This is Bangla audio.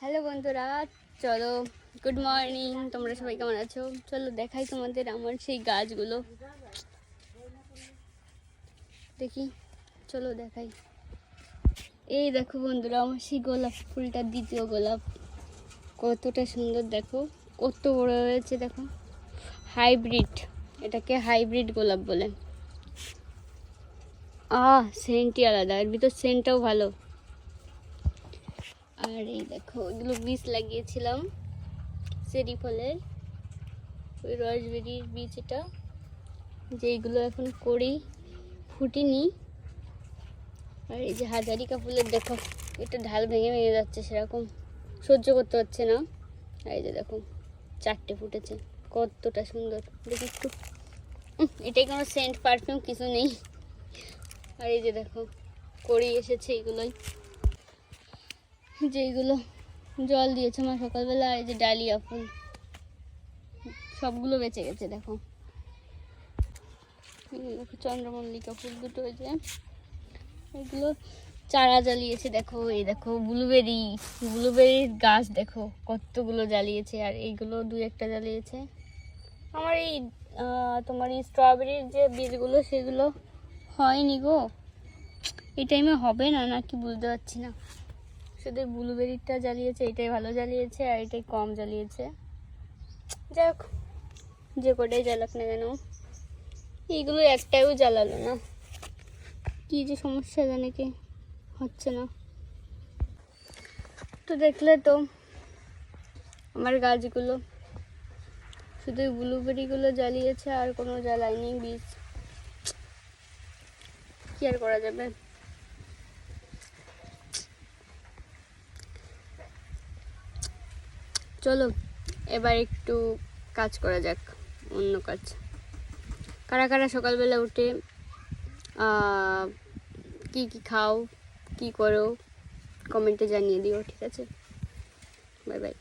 হ্যালো বন্ধুরা, চলো গুড মর্নিং। তোমরা সবাই কেমন আছো? চলো দেখাই তোমাদের আমার সেই গাছগুলো। দেখি, চলো দেখাই। এই দেখো বন্ধুরা, আমার সেই গোলাপ ফুলটা, দ্বিতীয় গোলাপ, কতটা সুন্দর দেখো, কত বড় হয়েছে দেখো। হাইব্রিড, এটাকে হাইব্রিড গোলাপ বলে। সেন্টই আলাদা, এর ভিতর সেন্টটাও ভালো। আর এই দেখো, এগুলো বীজ লাগিয়েছিলাম চেরি ফলের, ওই রসবেরির বীজ। এটা যেইগুলো এখন করি ফুটিনি। আর এই যে হাজারিকা ফুলের দেখো, এটা ঢাল ভেঙে ভেঙে যাচ্ছে, সেরকম সহ্য করতে পারছে না। আর এই যে দেখো, 4টে ফুটেছে, কতটা সুন্দর দেখি একটু। এটাই কোনো সেন্ট পারফিউম কিছু নেই। আর এই যে দেখো, করি এসেছে এইগুলোই, যেইগুলো জল দিয়েছে মা সকালবেলা। আর এই যে ডালিয়া ফুল, সবগুলো বেঁচে গেছে দেখো। দেখো চন্দ্রমল্লিকা ফুল দুটো, ওই যে এগুলো চারা জ্বালিয়েছে দেখো। এই দেখো ব্লুবেরির গাছ দেখো কতগুলো জ্বালিয়েছে। আর এইগুলো 2-1টা জ্বালিয়েছে। আমার এই তোমার এই স্ট্রবেরির যে বীজগুলো, সেগুলো হয়নি গো, এই টাইমে হবে না নাকি বুঝতে পারছি না। শুধু ব্লুবেরিটা জ্বালিয়েছে, এটাই ভালো জ্বালিয়েছে, আর এটাই কম জ্বালিয়েছে। যাই হোক, যে কটাই জ্বালাক না কেন, এইগুলো একটাও জ্বালালো না। কি যে সমস্যা জানে কি হচ্ছে না। তো দেখলে তো আমার গাছগুলো শুধু ব্লুবেরিগুলো জ্বালিয়েছে, আর কোনো জ্বালায়নি বীজ। কি আর করা যাবে। চলো এবার একটু কাজ করা যাক, অন্য কাজ। কারা কারা সকালবেলা উঠে কি কি খাও, কি করো, কমেন্টে জানিয়ে দিও, ঠিক আছে? Bye bye.